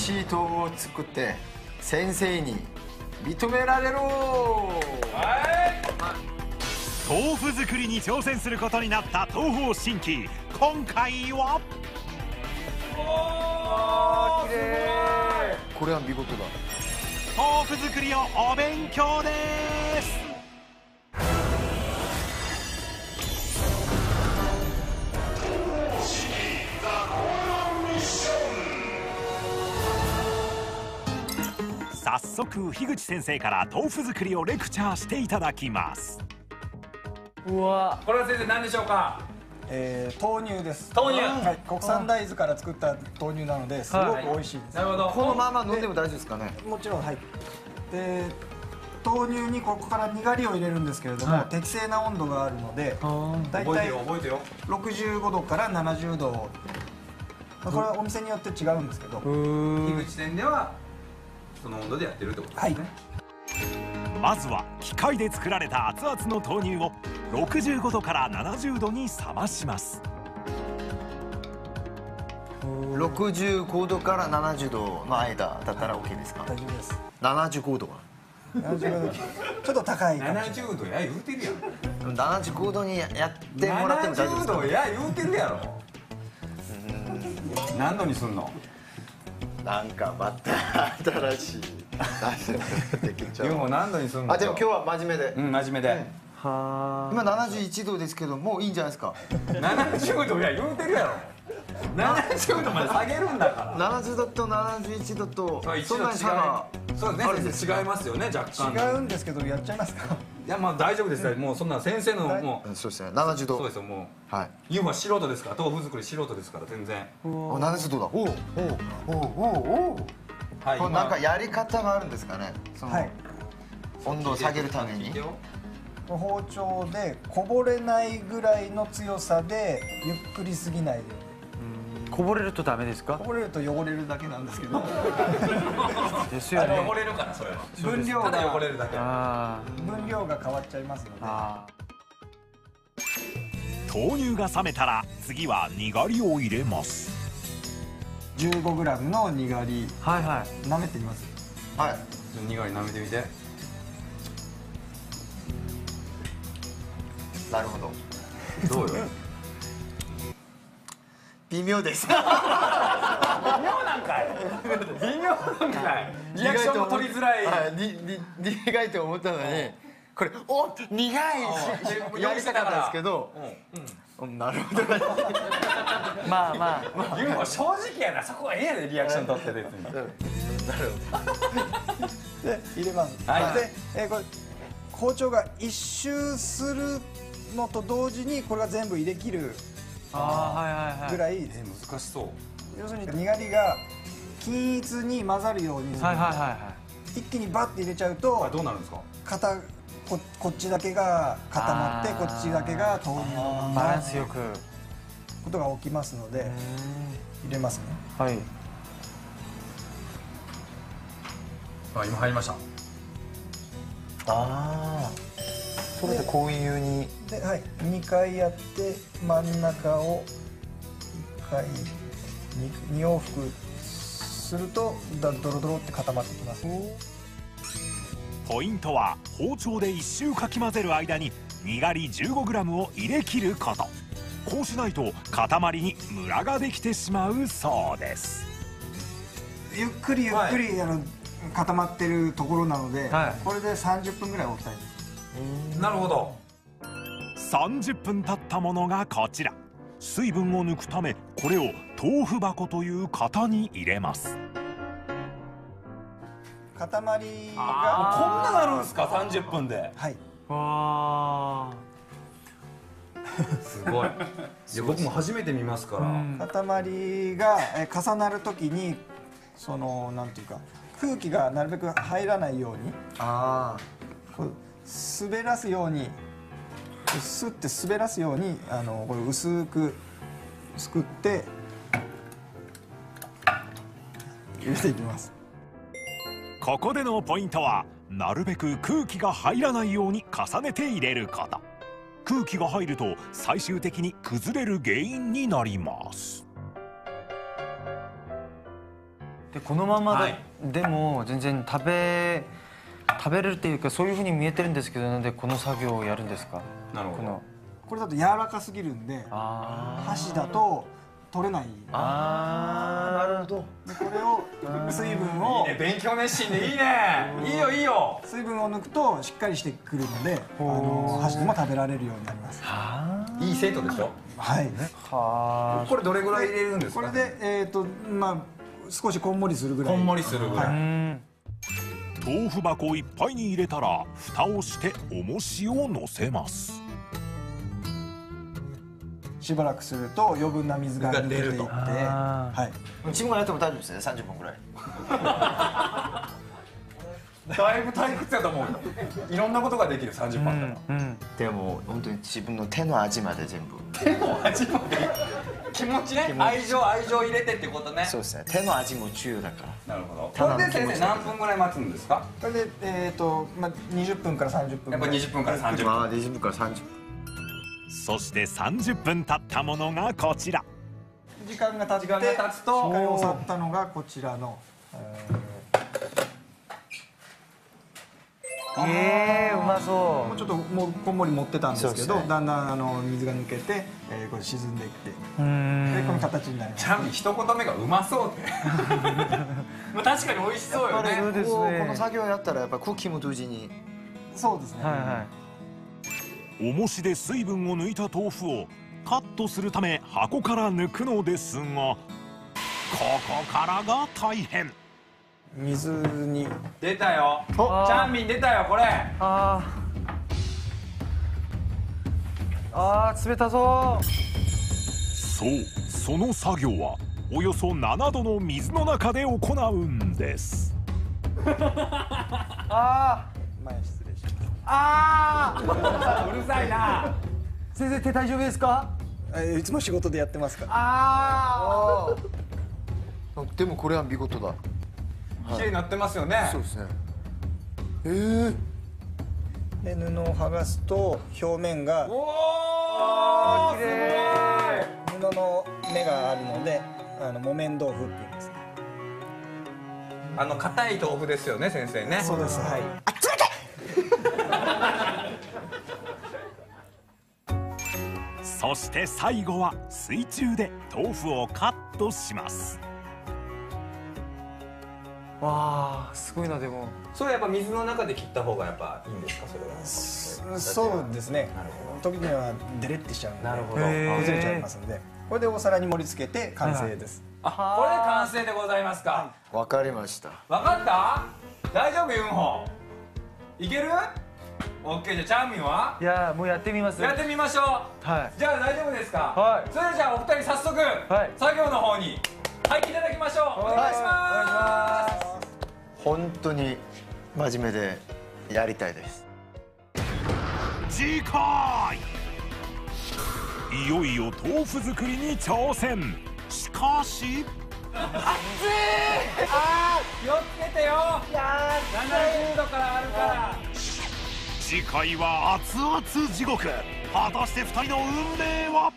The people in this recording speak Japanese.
しい豆腐を作って先生に認められろ。豆腐作りに挑戦することになった東方神起。今回は綺麗。これは見事だ。豆腐作りをお勉強です。早速樋口先生から豆腐作りをレクチャーしていただきます。うわ、これは先生何でしょうか？豆乳です。豆乳、はい、国産大豆から作った豆乳なのですごく美味しいです。なるほど。このまま飲んでも大丈夫ですかね？もちろん、はい。で、豆乳にここからにがりを入れるんですけれども、適正な温度があるので、だいたい覚えてよ。65度から70度。これはお店によって違うんですけど、樋口店ではその温度でやってるってことですね。まずは機械で作られた熱々の豆乳を65度から70度に冷まします。65度から70度の間だったら OK ですか？大丈夫です。75度は70度ちょっと高いかもしれない。70度や言うてるやん。75度にやってもらっても大丈夫です70か？度や言うてるやろ。何度にすんの？なんかまた新しいできちゃう。でも何度にすんの？あ、でも今日は真面目で。うん、真面目で。今71度ですけど、もういいんじゃないですか70度や言うてるやろ。70度まで下げるんだから。70度と71度とそんなに差がそうですね、違いますよね、若干。違うんですけど、やっちゃいますか？いや、まあ大丈夫です。もうそんな先生のもうそうですね、70度。そうですよ、もう。はい。ユーは素人ですから、豆腐作り素人ですから全然。70度だ。おお。はい。これなんかやり方があるんですかね？はい。温度を下げるために。包丁でこぼれないぐらいの強さでゆっくりすぎないで。こぼれるとダメですか？こぼれると汚れるだけなんですけど。ですよね。汚れるからそれは。分量がただ汚れるだけ。分量が変わっちゃいますので。豆乳が冷めたら次はにがりを入れます。 15g のにがり。はいはい。舐めてみます。はい。にがり舐めてみて。なるほど。どうよ。微妙です。微妙なんかい。微妙なんかい。リアクションも取りづらい。はい、苦いと思ったのに、これお苦いやりたかったんですけど、なるほど。まあまあ。ユーは正直やな、そこはええやでリアクション取って別に。なるほど。で入れます。で、これ包丁が一周するのと同時にこれが全部入れ切るぐらい。難しそう。要するににがりが均一に混ざるようにする。一気にバッて入れちゃうとどうなるんですか？こっちだけが固まってこっちだけが豆乳のままバランスよくことが起きますので入れますね。はい。あ、今入りました。ああ。それでこういうに。で、はい、2回やって真ん中を1回2往復するとドロドロって固まってきます。ポイントは包丁で一周かき混ぜる間ににがり 15g を入れ切ること。こうしないと塊にムラができてしまうそうです。ゆっくり固まってるところなので、これで30分ぐらい置きたいです。なるほど。30分経ったものがこちら。水分を抜くためこれを豆腐箱という型に入れます。塊がこんななるんすか？30分で。はい。わー。すごい。いや僕も初めて見ますから。塊が重なるときにそのなんていうか空気がなるべく入らないように。こう滑らすように。スッて滑らすようにこれ薄くすくって入れていきます。ここでのポイントはなるべく空気が入らないように重ねて入れること。空気が入ると最終的に崩れる原因になります。でこのままはいでも全然食べれるっていうかそういう風に見えてるんですけど、なんでこの作業をやるんですか？なるほど。これだと柔らかすぎるんで箸だと取れない。なるほど。でこれを水分をいいね、勉強熱心でいいね。いいよいいよ。水分を抜くとしっかりしてくるので、箸でも食べられるようになります。いい生徒でしょ。はい。これどれぐらい入れるんですか。これでまあ少しこんもりするぐらい。こんもりするぐらい。豆腐箱いっぱいに入れたら蓋をして重しを乗せます。しばらくすると余分な水が抜けていって、はい。自分がやっても大丈夫ですね。30分ぐらい。だいぶ退屈やと思うよ。いろんなことができる30分だったら。でも本当に自分の手の味まで全部。手の味まで。気持ちね。愛情入れてってことね。そうですね。手の味も重要だから。なるほど。これで先生何分ぐらい待つんですか。これでまあ20分から30分。やっぱ20分から30分。まあ20分から30分。そして30分経ったものがこちら。時間が経つとしっかり収まったのがこちらの。うまそもうちょっともうこんもり持ってたんですけど、そうですねだんだん水が抜けて、これ沈んでいって、でこの形になります。ちなみに一言目がうまそうって。まあ確かに美味しそうよね。そうですね。この作業やったらやっぱ空気も同時に。そうですね。重しで水分を抜いた豆腐をカットするため箱から抜くのですが、ここからが大変。水に出たよ。チャンミン出たよこれ。冷たそう。そう、その作業はおよそ7度の水の中で行うんです。前失礼しうるさいな。先生手大丈夫ですか？ます。いつも仕事でやってますから。でもこれは見事だ。綺麗になってますよね。そうですね。で布を剥がすと表面がおお、すごい。布の目があるので木綿豆腐って言うんですね。硬い豆腐ですよね先生ね。そうです。はい。そして最後は水中で豆腐をカットします。わあ、すごいな。でもそれやっぱ水の中で切った方がやっぱいいんですか、それは。そうですね。なるほ時にはデレってしちゃうんで、なるほど崩れちゃいますので、これでお皿に盛り付けて完成です。これで完成でございますか。わかりました。わかった？大丈夫ユンホ。いける？オッケー。じゃあチャーミンは？いやもうやってみます。やってみましょう。はい。じゃあ大丈夫ですか。はいそれじゃあお二人早速、い作業の方に入っていただきましょう。お願いします。本当に真面目でやりたいです。次回いよいよ豆腐作りに挑戦。しかし気をつけてよ。70度からあるから。次回は熱々地獄。果たして2人の運命は。